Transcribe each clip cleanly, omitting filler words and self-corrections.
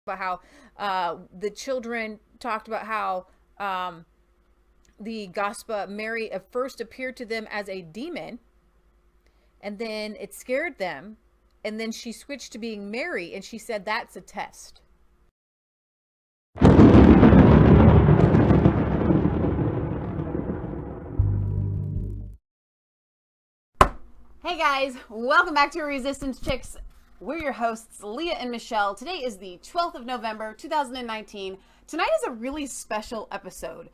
about how the children talked about how the gospel Mary at first appeared to them as a demon, and then it scared them, and then she switched to being Mary, and she said that's a test. Hey guys, welcome back to Resistance Chicks. We're your hosts, Leah and Michelle. Today is the 12th of November, 2019. Tonight is a really special episode.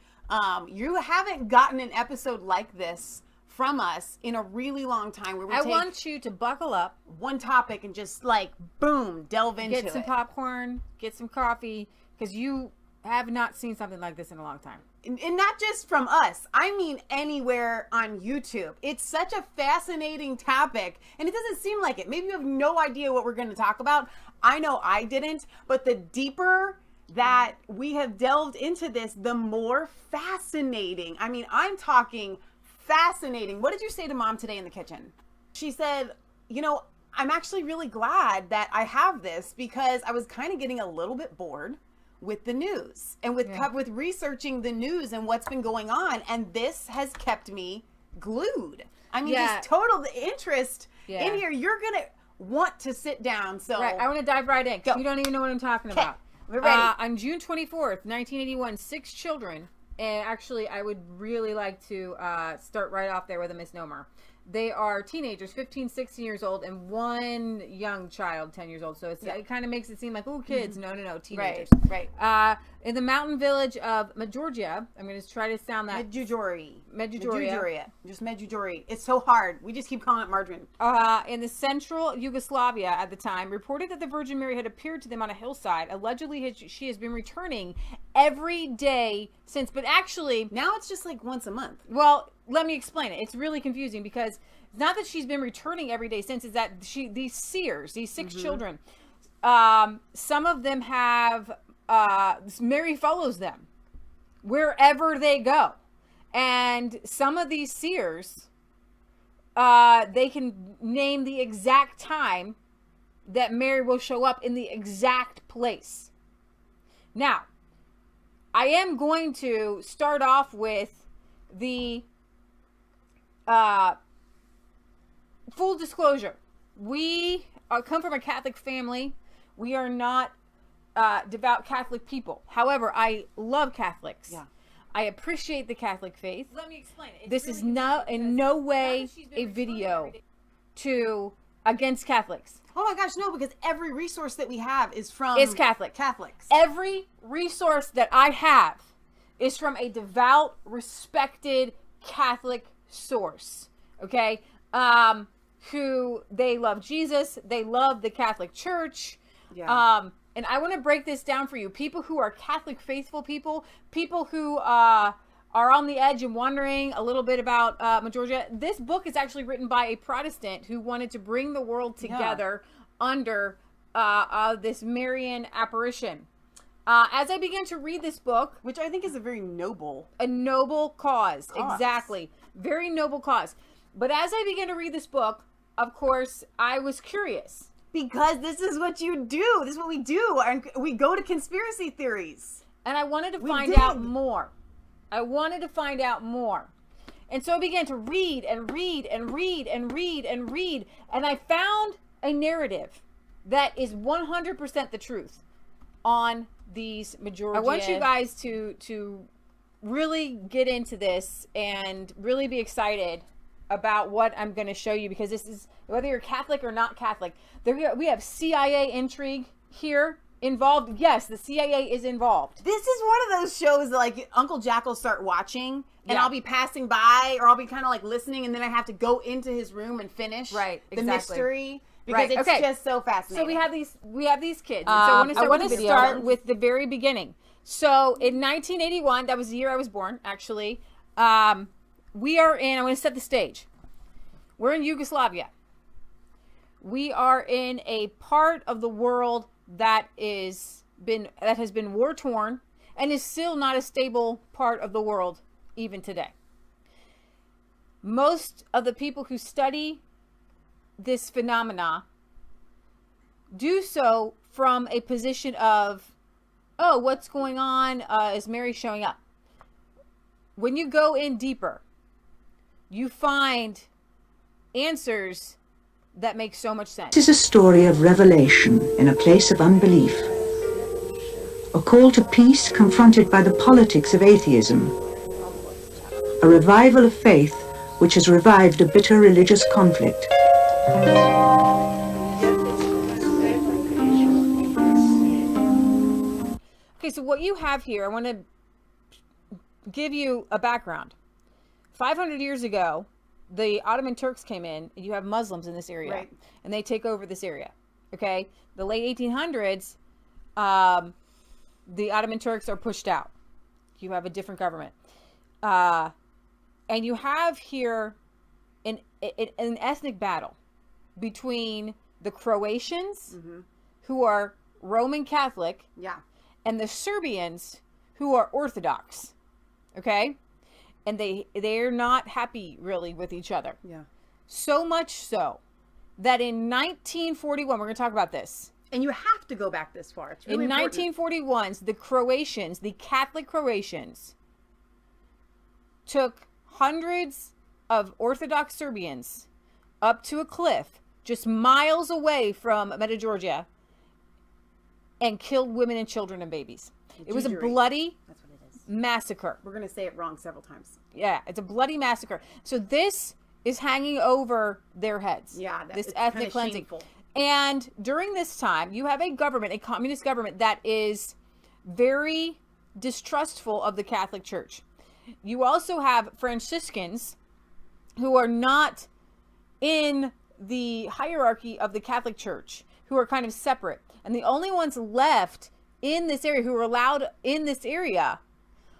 You haven't gotten an episode like this from us in a really long time. Where I want you to buckle up, one topic, and just like, boom, delve into it. Get some popcorn, get some coffee, because you have not seen something like this in a long time. And not just from us, I mean anywhere on YouTube. It's such a fascinating topic, and it doesn't seem like it. Maybe you have no idea what we're going to talk about. I know I didn't, but the deeper that we have delved into this, the more fascinating. I mean, I'm talking fascinating. What did you say to Mom today in the kitchen? She said, you know, I'm actually really glad that I have this because I was kind of getting a little bit bored with the news and with researching the news and what's been going on, and this has kept me glued. I mean, just total interest in here. You're gonna want to sit down. So I want to dive right in. Go. You don't even know what I'm talking about. We're ready. On June 24th, 1981, 6 children, and actually I would really like to start right off there with a misnomer. They are teenagers, 15, 16 years old, and one young child, 10 years old. So it kind of makes it seem like, oh, kids. No, teenagers. Right. In the mountain village of Medjugorje, I'm going to try to sound that. Medjugorje. Just Medjugorje. It's so hard. We just keep calling it margarine. In the central Yugoslavia at the time, reported that the Virgin Mary had appeared to them on a hillside. Allegedly, she has been returning every day since, but actually now it's just like once a month. Well, let me explain it. It's really confusing because it's not that she's been returning every day since, it's that these seers, these 6 children, some of them have, Mary follows them wherever they go. And some of these seers, they can name the exact time that Mary will show up in the exact place. Now, I am going to start off with the full disclosure. We come from a Catholic family. We are not devout Catholic people. However, I love Catholics. Yeah. I appreciate the Catholic faith. Let me explain it. This is in no way a video against Catholics. Oh my gosh, no, because every resource that we have is from Catholics. Every resource that I have is from a devout, respected Catholic source. Okay? Who they love Jesus, they love the Catholic Church. Yeah. And I want to break this down for you. People who are Catholic faithful people who are on the edge and wondering a little bit about Medjugorje. This book is actually written by a Protestant who wanted to bring the world together under this Marion apparition. As I began to read this book, which I think is a noble cause. Exactly. Very noble cause. But as I began to read this book, of course, I was curious. Because this is what you do. This is what we do. And we go to conspiracy theories. And I wanted to find out more. And so I began to read and read and read and read and read. And I found a narrative that is 100% the truth on these Medjugorje. I want you guys to really get into this and really be excited about what I'm going to show you, because this is, whether you're Catholic or not Catholic, we have CIA intrigue here involved. Yes, the CIA is involved. This is one of those shows that like Uncle Jack will start watching, and I'll be passing by, or I'll be kind of like listening, and then I have to go into his room and finish the mystery. Because it's just so fascinating. So we have these kids. And so I want to start with the very beginning. So in 1981, that was the year I was born, actually. We are in, I want to set the stage. We're in Yugoslavia. We are in a part of the world that has been war torn and is still not a stable part of the world even today. Most of the people who study this phenomena do so from a position of, oh, what's going on? Is Mary showing up? When you go in deeper, you find answers that make so much sense. This is a story of revelation in a place of unbelief. A call to peace confronted by the politics of atheism. A revival of faith which has revived a bitter religious conflict. Okay, so what you have here, I want to give you a background. 500 years ago, the Ottoman Turks came in, and you have Muslims in this area, Right. and they take over this area. Okay, the late 1800s, the Ottoman Turks are pushed out. You have a different government, and you have here an ethnic battle between the Croatians, who are Roman Catholic, Yeah. and the Serbians, who are Orthodox. Okay, and they're not happy really with each other. Yeah. So much so that in 1941, we're going to talk about this. And you have to go back this far. It's really In important. 1941, the Croatians, the Catholic Croatians, took hundreds of Orthodox Serbians up to a cliff just miles away from Medjugorje and killed women and children and babies. It was a Jewelry. bloody That's what it is. massacre. We're going to say it wrong several times. Yeah, it's a bloody massacre. So this is hanging over their heads. Yeah. This it's ethnic kinda cleansing. shameful. And during this time, you have a government, a communist government, that is very distrustful of the Catholic Church. You also have Franciscans who are not in the hierarchy of the Catholic Church, who are kind of separate. And the only ones left in this area who were allowed in this area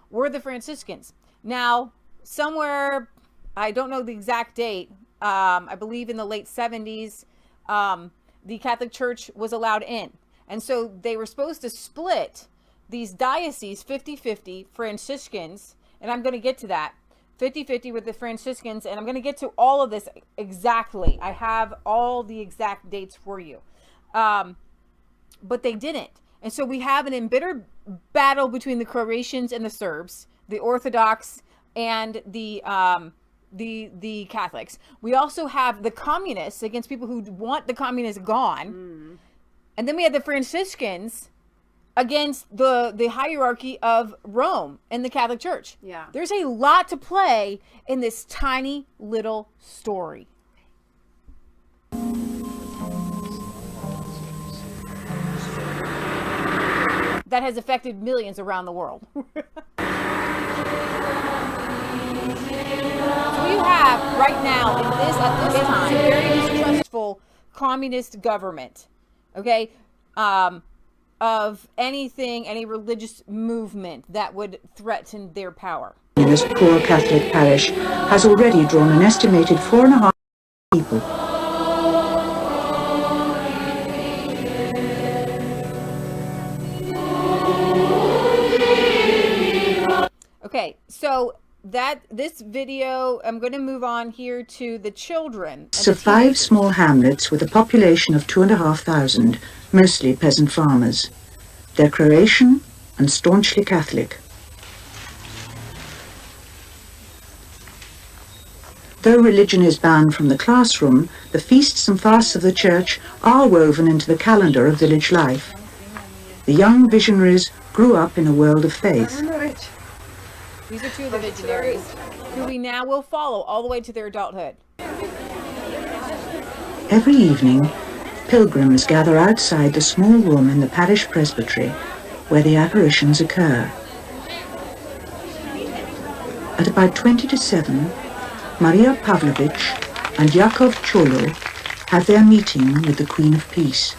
were the Franciscans. Now, somewhere, I don't know the exact date, I believe in the late 70s, the Catholic Church was allowed in. And so they were supposed to split these dioceses 50-50, Franciscans, and I'm going to get to that, 50-50 with the Franciscans, and I'm going to get to all of this exactly. I have all the exact dates for you. But they didn't. And so we have an embittered battle between the Croatians and the Serbs, the Orthodox and the Catholics. We also have the communists against people who want the communists gone. And then we have the Franciscans against the hierarchy of Rome and the Catholic Church. Yeah. There's a lot to play in this tiny little story. That has affected millions around the world. So you have right now at this time, a very distrustful communist government, okay, of anything, any religious movement that would threaten their power. This poor Catholic parish has already drawn an estimated 4.5 people. Okay, so this video, I'm going to move on here to the children. So 5 small hamlets with a population of 2,500, mostly peasant farmers. They're Croatian and staunchly Catholic. Though religion is banned from the classroom, the feasts and fasts of the church are woven into the calendar of village life. The young visionaries grew up in a world of faith. These are two of the visionaries who we now will follow all the way to their adulthood. Every evening, pilgrims gather outside the small room in the parish presbytery where the apparitions occur. At about 20 to 7, Maria Pavlovich and Yakov Cholo have their meeting with the Queen of Peace.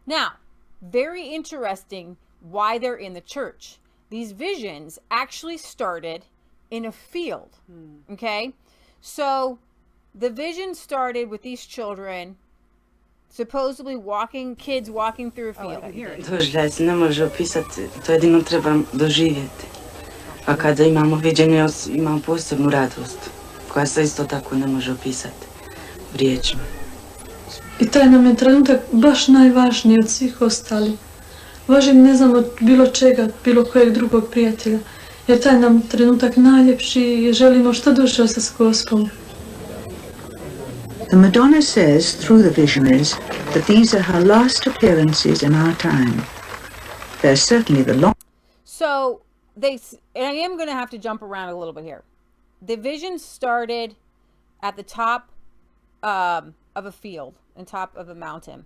Now, very interesting why they're in the church. These visions actually started in a field. Okay? So the vision started with these children supposedly kids walking through a field. Doživljaj se ne može opisati, to jedino treba doživjeti. A kada imamo viđenje, imamo posebnu radost, koja se isto tako ne može opisati riječima. I taj nam je trenutak baš najvažniji od svih ostalih. Važniji ne znam od bilo čega, bilo kojeg drugog prijatelja. Jer taj nam trenutak najljepši i želimo što duže ostati s Gospom. The Madonna says through the visionaries that these are her last appearances in our time. They're certainly the long... So, and I am going to have to jump around a little bit here. The vision started at the top of a field, on top of a mountain,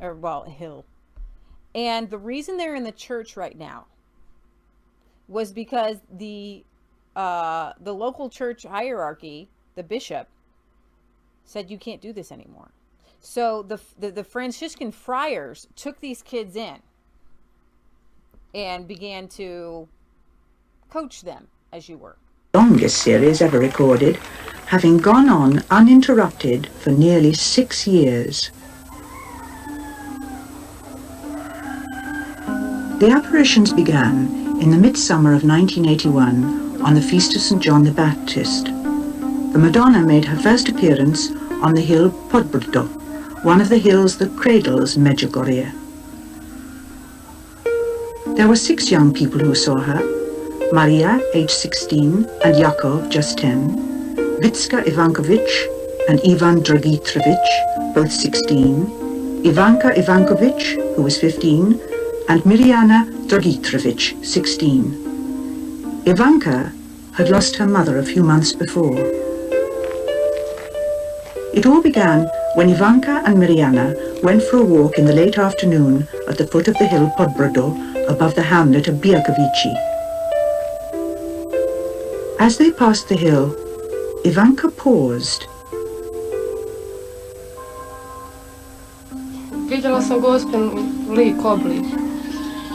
or well, a hill. And the reason they're in the church right now was because the local church hierarchy, the bishop, said you can't do this anymore. So the Franciscan friars took these kids in and began to coach them, as you were. Longest series ever recorded, having gone on uninterrupted for nearly 6 years. The apparitions began in the midsummer of 1981 on the feast of St. John the Baptist. The Madonna made her first appearance on the hill Podbrdo, one of the hills that cradles Medjugorje. There were 6 young people who saw her: Maria, aged 16, and Jakov, just 10, Vitska Ivankovic and Ivan Dragitrovic, both 16, Ivanka Ivankovic, who was 15, and Mirjana Dragitrovic, 16. Ivanka had lost her mother a few months before. It all began when Ivanka and Mirjana went for a walk in the late afternoon at the foot of the hill Podbrdo above the hamlet of Bijakovici. As they passed the hill, Ivanka paused. Vidjela sam Gospin lik, oblik.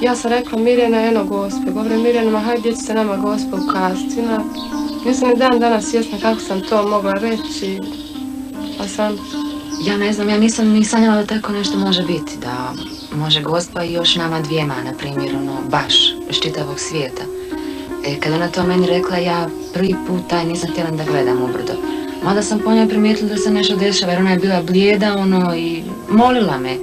Ja sam rekla Mirjana, eno Gospe. Govore Mirjanima, hajde gdje će se nama Gospe ukazati. Nisam ni dan danas svjesna kako sam to mogla reći. Pa sam... Ja ne znam, ja nisam ni sanjala da tako nešto može biti. Da može Gospa i još nama dvijema, na primjer, baš iz čitavog svijeta. Kad ona to meni rekla, ja prvi put nisam htjela da gledam ubrdo. Mada sam po njoj primijetila da se nešto dešava, jer ona je bila blijeda, i molila me.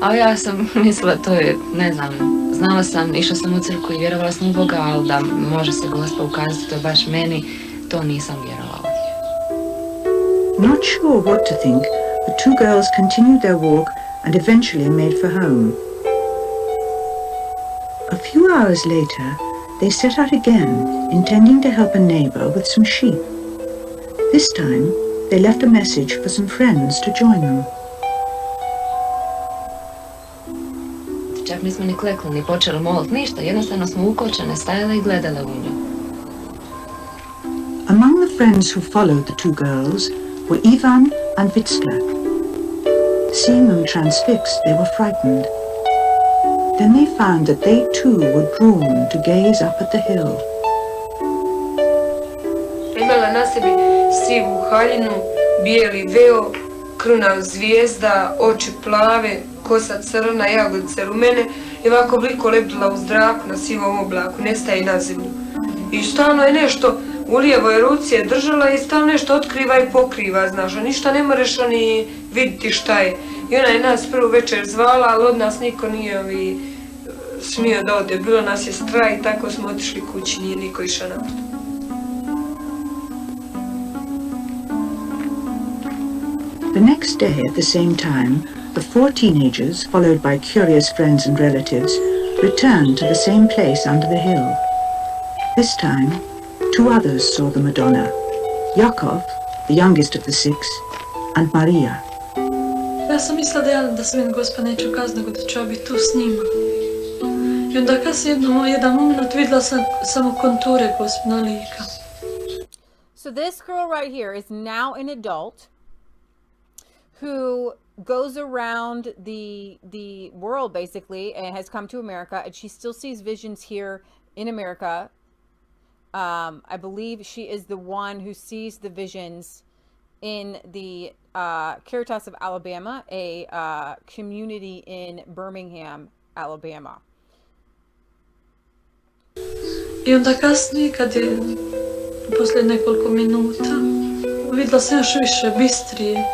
A ja sam mislila, to je, ne znam, znala sam, išla sam u crkvu i vjerovala sam u Boga, ali da može se Gospa ukazati, to je baš meni, to nisam vjerovala. Not sure what to think, the two girls continued their walk and eventually made for home. A few hours later, they set out again, intending to help a neighbor with some sheep. This time, they left a message for some friends to join them. Čak nismo ni klekli, ni počeli molit, ništa, jednostavno smo ukočene stajale i gledale u nju. Among the friends who followed the two girls were Ivan and Vitska. Seeing them transfixed, they were frightened. Then they found that they too were drawn to gaze up at the hill. Imala na sebi sivu haljinu, bijeli veo, kruna zvijezda, oči plave, kosa crna, jagodice rumene i ovako bliko lebdila u zraku na sivom oblaku, nestaje na zemlju. I stalno je nešto u lijevoj ruci je držala i stalno nešto otkriva i pokriva, znaš, a ništa ne možeš ni vidjeti šta je. I ona je nas prvu večer zvala, ali od nas niko nije smio da ode. Bilo nas je strah i tako smo otišli kući, nije niko išao napad. The next day at the same time, the 4 teenagers, followed by curious friends and relatives, returned to the same place under the hill. This time, 2 others saw the Madonna, Jakov, the youngest of the 6, and Maria. Ja sam mislila da se meni Gospa neće ukazati, nego da ću ja biti tu s njima. I onda kasnije jedan moment vidjela sam samo konture Gospina lika. So this girl right here is now an adult who goes around the world basically and has come to America, and she still sees visions here in America. I believe she is the one who sees the visions in the Caritas of Alabama, a community in Birmingham, Alabama. I onda kasnije, kad je poslije nekoliko minuta, vidjela sam još više, bistrije.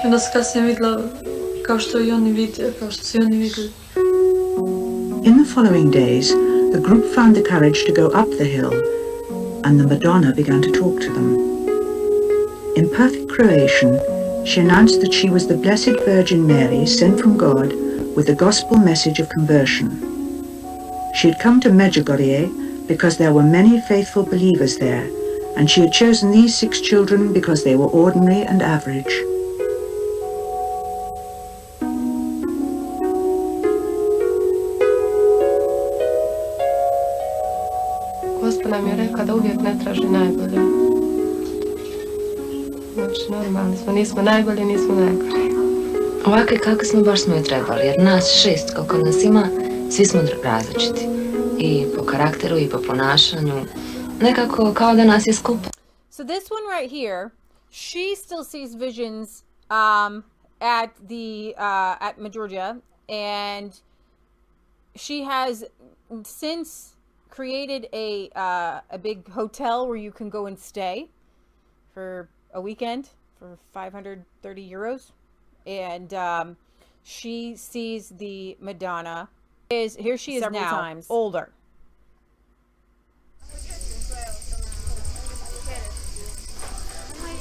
I onda sam kasnije vidjela kao što i oni vide, kao što su i oni vidjeli. In the following days, the group found the courage to go up the hill, and the Madonna began to talk to them. In perfect Croatian, she announced that she was the Blessed Virgin Mary sent from God with the gospel message of conversion. She had come to Medjugorje because there were many faithful believers there, and she had chosen these 6 children because they were ordinary and average. Gospod nam je rekao da uvijek ne traži najbolje. Znači, normalni smo, nismo najbolji, nismo najgori. Ovakve kakve smo baš smo i trebali, jer nas 6 koliko nas ima, svi smo različiti. I po karakteru i po ponašanju. Nekako kao da nas je skup. So this one right here, she still sees visions at Medjugorje, and she has since created a big hotel where you can go and stay for a weekend for 530 euros, and she sees the Madonna. Here she is Several now, times. older.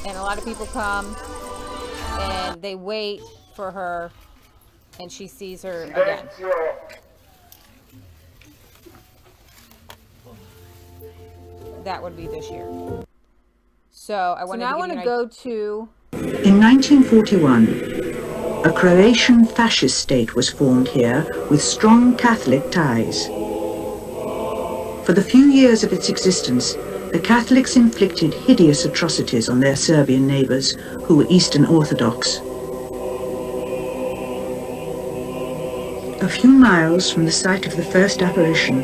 And a lot of people come and they wait for her, and she sees her again. That would be this year. So I want to go to... In 1941, a Croatian fascist state was formed here with strong Catholic ties. For the few years of its existence, the Catholics inflicted hideous atrocities on their Serbian neighbors, who were Eastern Orthodox. A few miles from the site of the first apparition,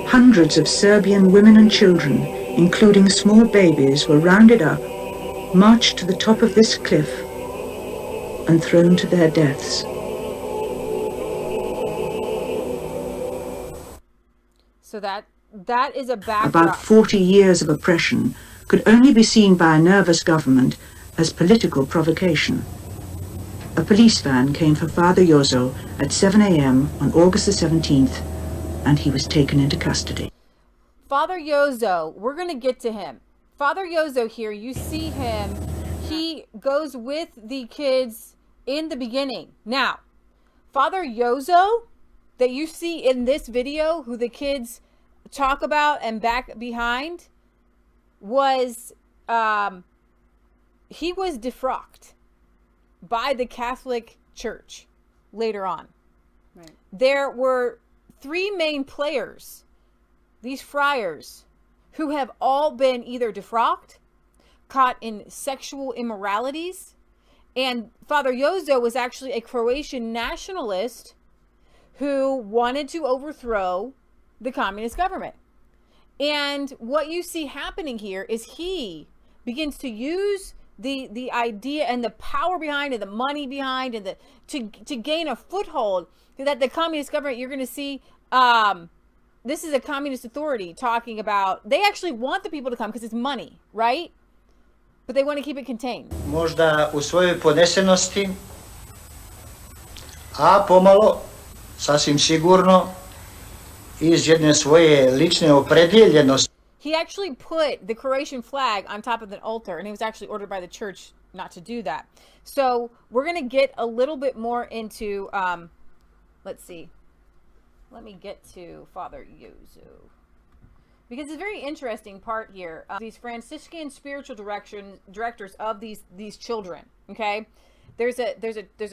hundreds of Serbian women and children, including small babies, were rounded up, marched to the top of this cliff, and thrown to their deaths. So that is a backdrop. About 40 years of oppression could only be seen by a nervous government as political provocation. A police van came for Father Jozo at 7 a.m. on August the 17th, and he was taken into custody. Father Jozo, we're going to get to him. Father Jozo here, you see him. He goes with the kids in the beginning. Now, Father Jozo that you see in this video, who the kids talk about and back behind, was he was defrocked by the Catholic Church later on. Right. There were 3 main players, these friars, who have all been either defrocked, caught in sexual immoralities, and Father Jozo was actually a Croatian nationalist who wanted to overthrow the communist government. And what you see happening here is he begins to use the idea and the power behind it, the money behind, and to gain a foothold that the communist government, you're going to see, this is a communist authority talking about, they actually want the people to come because it's money, right? But they want to keep it contained. Možda u svojoj podnesenosti, a pomalo, sasvim sigurno, iz jedne svoje lične opredjeljenosti. He actually put the Croatian flag on top of an altar, and he was actually ordered by the church not to do that. So we're going to get a little bit more into, let's see. Let me get to Father Jozo, because it's a very interesting part here. These Franciscan spiritual directors of these children. Okay, there's a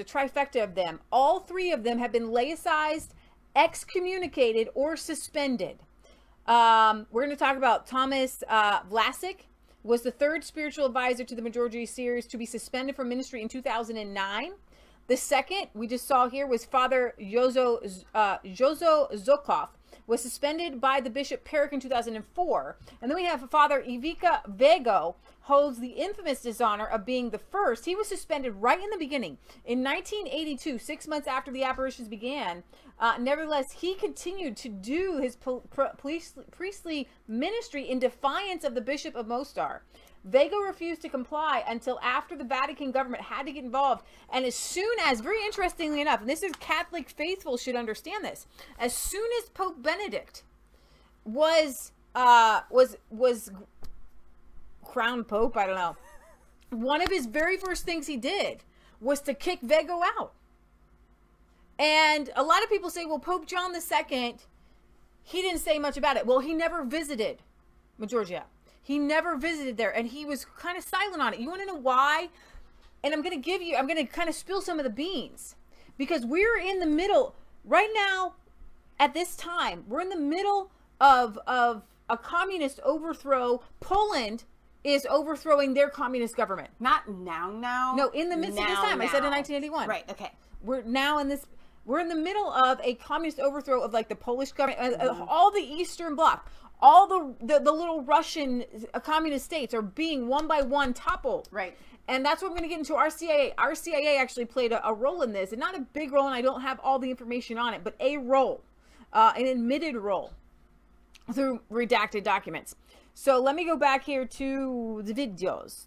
trifecta of them. All 3 of them have been laicized, excommunicated, or suspended. We're going to talk about Thomas Vlasic, was the 3rd spiritual advisor to the Medjugorje seers to be suspended from ministry in 2009. The second we just saw here was Father Jozo Zokov, was suspended by the Bishop Peric in 2004. And then we have Father Ivica Vego, holds the infamous dishonor of being the first. He was suspended right in the beginning. In 1982, 6 months after the apparitions began, nevertheless, he continued to do his priestly ministry in defiance of the Bishop of Mostar. Vega refused to comply until after the Vatican government had to get involved. And as soon as, very interestingly enough, and this is Catholic faithful should understand this, as soon as Pope Benedict was crowned Pope, I don't know, one of his very first things he did was to kick Vega out. And a lot of people say, well, Pope John II, he didn't say much about it. Well, he never visited Medjugorje. He never visited there, and he was kind of silent on it. You want to know why? And I'm going to kind of spill some of the beans, because we're in the middle right now. At this time, we're in the middle of a communist overthrow. Poland is overthrowing their communist government. Not now. No, in the midst of this time. I said in 1981. Right. Okay. We're now in this. We're in the middle of a communist overthrow of like the Polish government, all the Eastern Bloc, all the little Russian communist states are being one by one toppled. Right. And that's what we're going to get into. Our CIA. Our CIA actually played a role in this, and not a big role, and I don't have all the information on it, but a role, an admitted role through redacted documents. So let me go back here to the videos.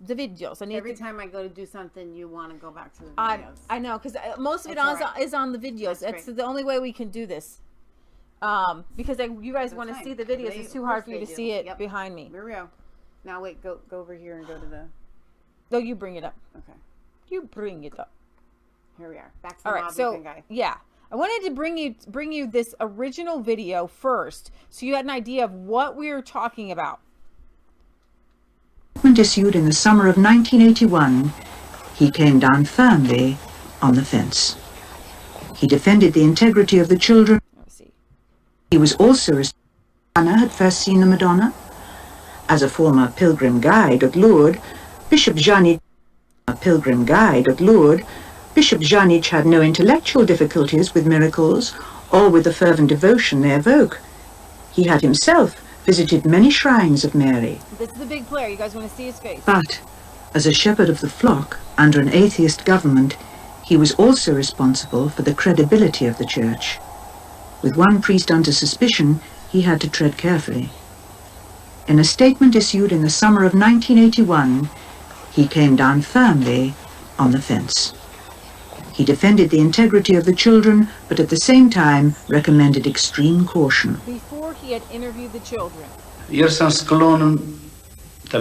Every time I go to do something, you want to go back to the videos. I know, because most of it is on the videos. That's the only way we can do this. Because you guys want to see the videos. It's too hard for you to see it behind me. Here we go. Now wait, go over here and go to the... No, you bring it up. Okay. You bring it up. Here we are. Back to the lobby guy. Yeah. I wanted to bring you this original video first, so you had an idea of what we were talking about. Issued in the summer of 1981, he came down firmly on the fence. He defended the integrity of the children. He was also, Anna had first seen the Madonna. As a former pilgrim guide at Lourdes, Bishop Janich had no intellectual difficulties with miracles or with the fervent devotion they evoke. He had himself visited many shrines of Mary. This is the big player. You guys want to see his face? But, as a shepherd of the flock under an atheist government, he was also responsible for the credibility of the church. With one priest under suspicion, he had to tread carefully. In a statement issued in the summer of 1981, he came down firmly on the fence. He defended the integrity of the children, but at the same time recommended extreme caution. Before he had interviewed the children. Jer sam sklon da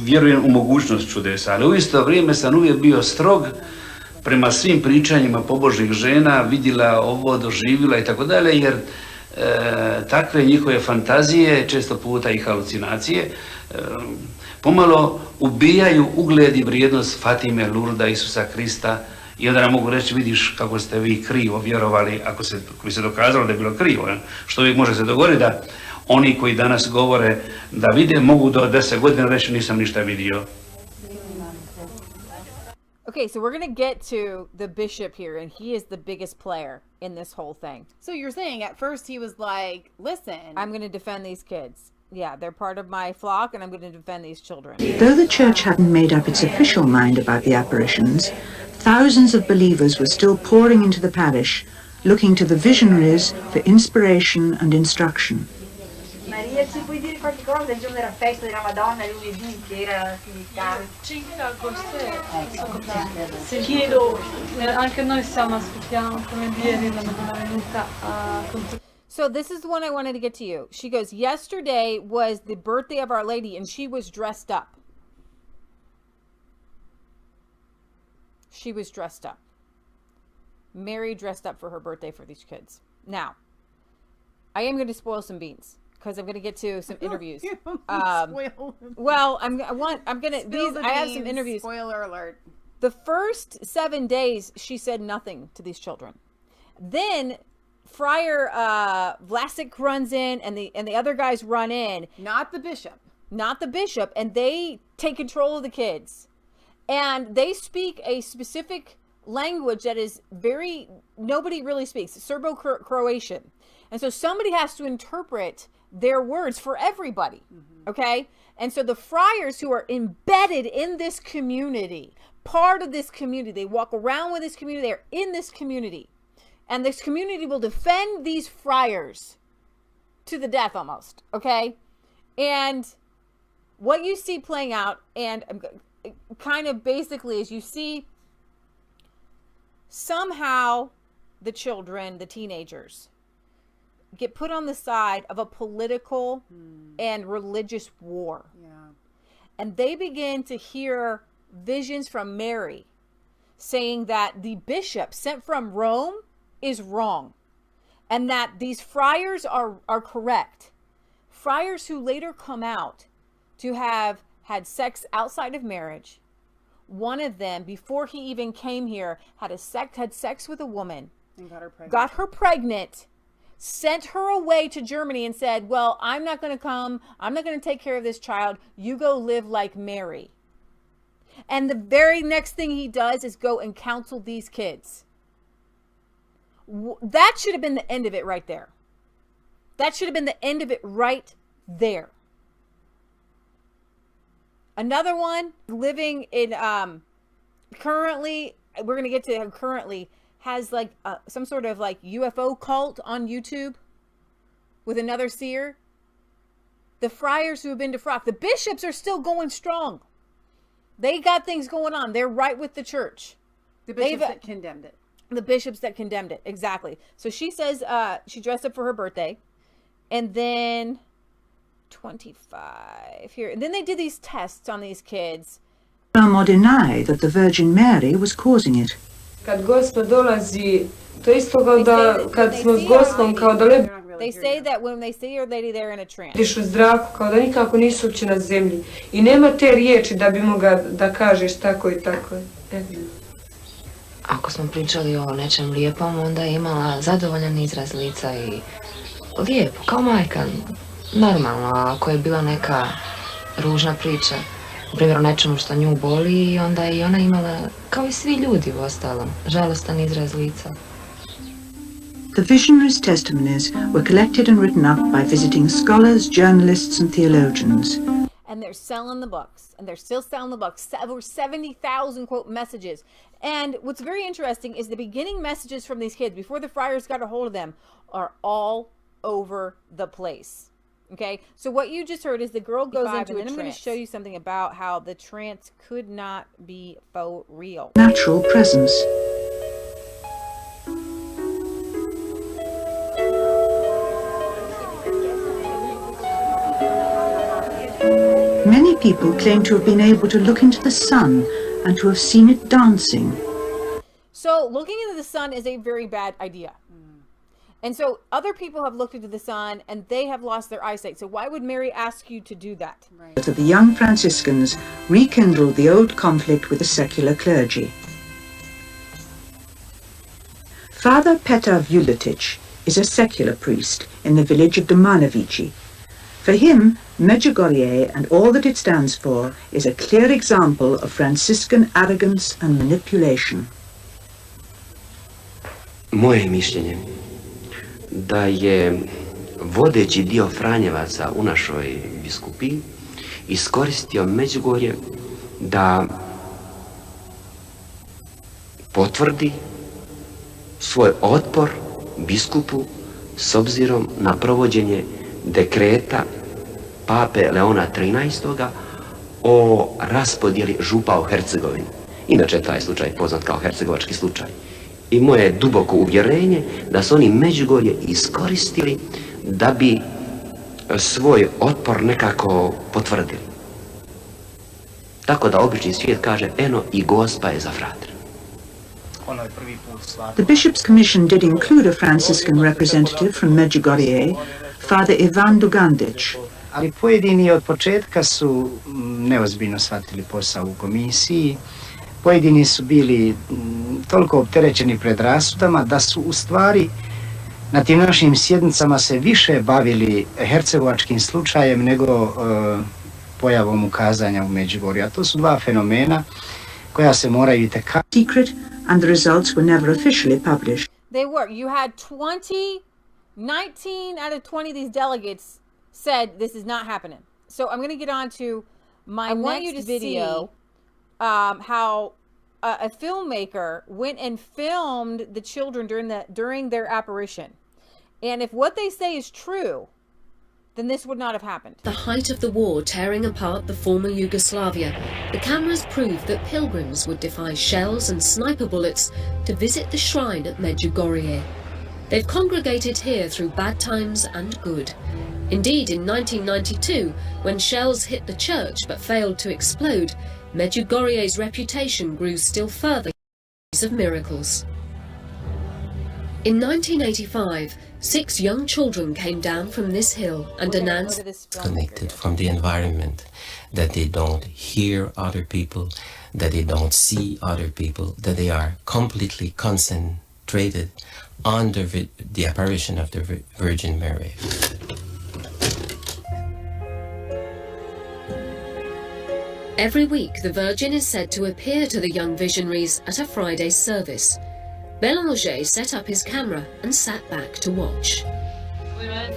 vjerujem u mogućnost čudesa, ali u isto vrijeme sam uvijek bio strog prema svim pričanjima pobožnih žena, vidjela ovo, doživjela i tako dalje, jer takve njihove fantazije, često puta i halucinacije, pomalo ubijaju ugled i vrijednost Fatime, Lurda, Isusa Krista. I onda nam mogu reći, vidiš kako ste vi krivo vjerovali, ako bi se dokazalo da je bilo krivo. Što uvijek može se dogoditi da oni koji danas govore da vide, mogu do 10 godina reći nisam ništa vidio. Okay, so we're going to get to the bishop here, and he is the biggest player in this whole thing. So you're saying at first he was like, listen, I'm going to defend these kids. Yeah, they're part of my flock, and I'm going to defend these children. Though the church hadn't made up its official mind about the apparitions, thousands of believers were still pouring into the parish, looking to the visionaries for inspiration and instruction. Maria, ci puoi dire qualche cosa del giorno della festa della Madonna lunedì che era Se chiedo, anche noi stiamo aspettando come dire la Madonna venuta a So this is the one I wanted to get to you. She goes, yesterday was the birthday of Our Lady, and she was dressed up. She was dressed up. Mary dressed up for her birthday for these kids. Now, I am going to spoil some beans because I'm going to get to some interviews. Well, I have some interviews. Spoiler alert. The first 7 days, she said nothing to these children. Then Friar Vlasic runs in, and the other guys run in. Not the bishop. Not the bishop, and they take control of the kids. And they speak a specific language that is nobody really speaks, Serbo-Croatian. And so somebody has to interpret their words for everybody, okay? And so the friars who are embedded in this community, part of this community, they walk around with this community, they're in this community. And this community will defend these friars to the death almost, okay? And what you see playing out, and kind of basically is you see somehow the children, the teenagers, get put on the side of a political and religious war. Yeah. And they begin to hear visions from Mary saying that the bishop sent from Rome is wrong and that these friars are correct. Friars who later come out to have had sex outside of marriage. One of them, before he even came here, had sex with a woman, And got her pregnant, sent her away to Germany and said, well, I'm not going to come. I'm not going to take care of this child. You go live like Mary. And the very next thing he does is go and counsel these kids. That should have been the end of it right there. That should have been the end of it right there. Another one living in, currently, we're going to get to him currently, has like some sort of like UFO cult on YouTube with another seer. The friars who have been defrocked. The bishops are still going strong. They got things going on. They're right with the church. The bishops that condemned it. The bishops that condemned it. Exactly. So she says she dressed up for her birthday. And then 25 here. And then they did these tests on these kids. Affirm or deny that the Virgin Mary was causing it. Kad Gospa dolazi, to isto kao da kad smo s Gospom kao da They say that when they see Your Lady, they're in a trance. letiš u zraku, kao da nikako nisu uopće na zemlji. I nema te riječi da bi mogao da kažeš tako i tako. Ako smo pričali o nečem lijepom, onda je imala zadovoljan izraz lica i lijepo, kao majka. Normalno, a ako je bila neka ružna priča, u primjer o nečemu što nju boli, onda je i ona imala, kao i svi ljudi u ostalom, žalostan izraz lica. The visionaries' testimonies were collected and written up by visiting scholars, journalists, and theologians. And they're selling the books, and they're still selling the books. Over 70,000 quote messages. And what's very interesting is the beginning messages from these kids before the friars got a hold of them are all over the place. Okay, so what you just heard is the girl goes into a trance. I'm going to show you something about how the trance could not be faux real. Natural presence. Many people claim to have been able to look into the sun and to have seen it dancing. So looking into the sun is a very bad idea. And so other people have looked into the sun and they have lost their eyesight. So why would Mary ask you to do that? Right. The young Franciscans rekindled the old conflict with the secular clergy. Father Petar Vuletic is a secular priest in the village of Domanovici. For him, Medjugorje and all that it stands for is a clear example of Franciscan arrogance and manipulation. Moje mišljenje da je vodeći dio Franjevaca u našoj biskupiji iskoristio Medjugorje da potvrdi svoj otpor biskupu s obzirom na provođenje dekreta pape Leona XIII. O raspodjeli župa u Hercegovini. Inače je taj slučaj poznat kao hercegovački slučaj. I moje duboko uvjerenje da su oni Medjugorje iskoristili da bi svoj otpor nekako potvrdili. Tako da obični svijet kaže, eno i Gospa je za fratre. The bishop's commission did include a Franciscan representative from Medjugorje, Father Ivan Dugandic. Ali pojedini od početka su neozbiljno shvatili posao u komisiji. Pojedini su bili toliko opterećeni predrasudama da su u stvari na tim našim sjednicama se više bavili hercegovačkim slučajem nego pojavom ukazanja u Medjugorju. A to su dva fenomena koja se moraju itekako secret and the results were never officially published. They were. You had 19 out of 20 of these delegates said this is not happening. So I'm going to get on to my next video. How a filmmaker went and filmed the children during their apparition. And if what they say is true, then this would not have happened. The height of the war tearing apart the former Yugoslavia, the cameras proved that pilgrims would defy shells and sniper bullets to visit the shrine at Medjugorje. They've congregated here through bad times and good. Indeed, in 1992, when shells hit the church but failed to explode, Medjugorje's reputation grew still further of miracles. In 1985, 6 young children came down from this hill and announced connected from the environment, that they don't hear other people, that they don't see other people, that they are completely concentrated on the apparition of the Virgin Mary. Every week, the Virgin is said to appear to the young visionaries at a Friday service. Bélanger set up his camera and sat back to watch.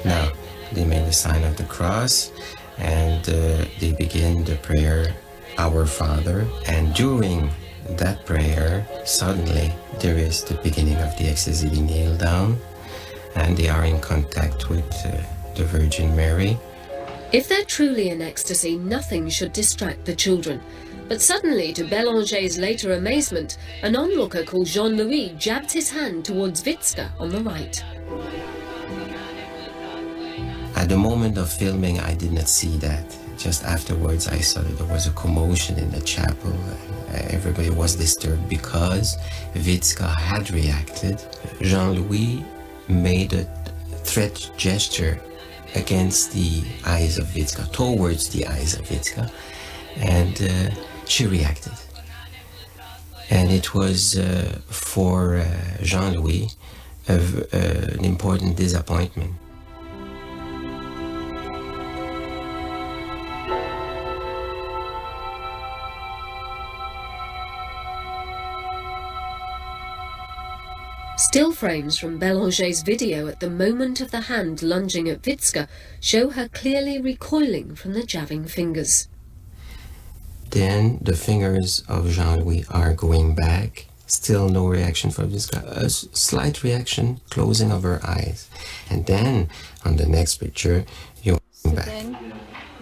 Now, they made the sign of the cross, and they begin the prayer, Our Father, and during that prayer, suddenly there is the beginning of the ecstasy. They kneel down, and they are in contact with the Virgin Mary. If they're truly in ecstasy, nothing should distract the children. But suddenly, to Bélanger's later amazement, an onlooker called Jean-Louis jabbed his hand towards Witska on the right. At the moment of filming, I did not see that. Just afterwards, I saw that there was a commotion in the chapel. Everybody was disturbed because Witska had reacted. Jean-Louis made a threat gesture against the eyes of Witska, towards the eyes of Witska, and she reacted. And it was for Jean-Louis an important disappointment. Still frames from Bélanger's video at the moment of the hand lunging at Witska show her clearly recoiling from the jabbing fingers. Then the fingers of Jean-Louis are going back, still no reaction from Witska, a slight reaction, closing of her eyes. And then on the next picture, you're back.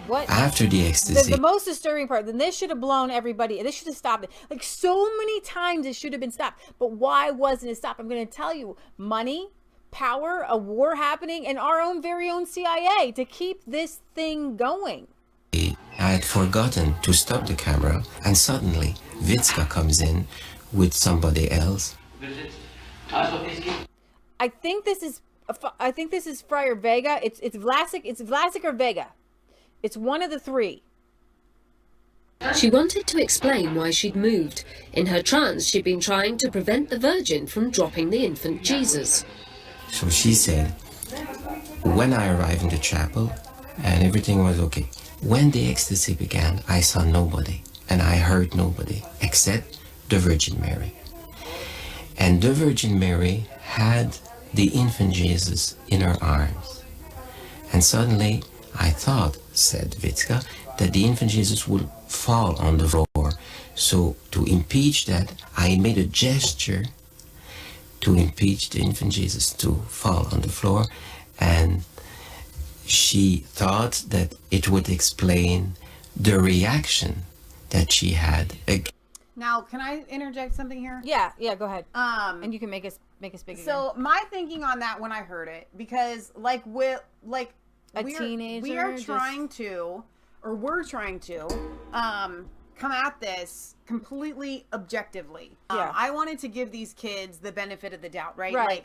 What? After the ecstasy. The most disturbing part, then this should have blown everybody. This should have stopped it. Like so many times it should have been stopped. But why wasn't it stopped? I'm going to tell you. Money, power, a war happening, and our own very own CIA to keep this thing going. I had forgotten to stop the camera, and suddenly Witska comes in with somebody else. I think this is Friar Vega. It's Vlasic or Vega. It's one of the three. She wanted to explain why she'd moved. In her trance, she'd been trying to prevent the Virgin from dropping the infant Jesus. So she said, when I arrived in the chapel, and everything was okay. When the ecstasy began, I saw nobody, and I heard nobody, except the Virgin Mary. And the Virgin Mary had the infant Jesus in her arms. And suddenly, I thought, said Witska, that the infant Jesus would fall on the floor. So to impeach that, I made a gesture to impeach the infant Jesus to fall on the floor, and she thought that it would explain the reaction that she had. Now, can I interject something here? Yeah, go ahead. And you can make us big. So my thinking on that when I heard it, because we're trying to come at this completely objectively. I wanted to give these kids the benefit of the doubt, right? Like,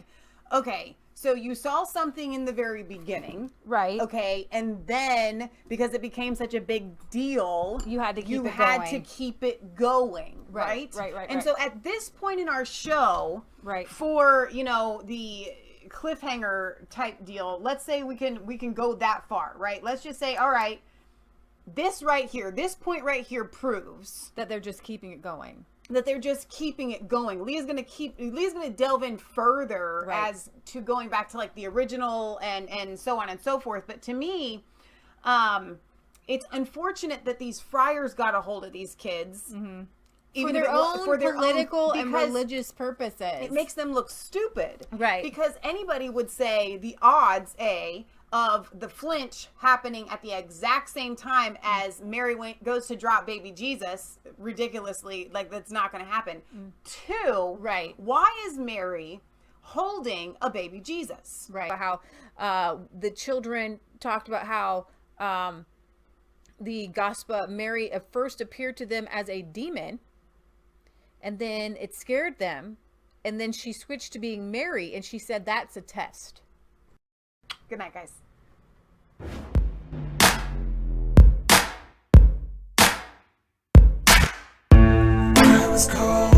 okay, so you saw something in the very beginning, right? Okay, and then because it became such a big deal, you had to keep it going, right? Right. And so at this point in our show, right, for the cliffhanger type deal, let's say we can go that far, right? Let's just say, all right, this point right here proves that they're just keeping it going. Leah's gonna delve in further as to going back to like the original and so on and so forth. But to me, it's unfortunate that these friars got a hold of these kids. Mm-hmm. For their own political and religious purposes. It makes them look stupid. Right. Because anybody would say the odds, of the flinch happening at the exact same time as Mary goes to drop baby Jesus, ridiculously, like that's not going to happen. 2, right? Why is Mary holding a baby Jesus? Right. How the children talked about how the gospel Mary at first appeared to them as a demon, and then it scared them, and then she switched to being Mary, and she said that's a test. Good night, guys. I was cold.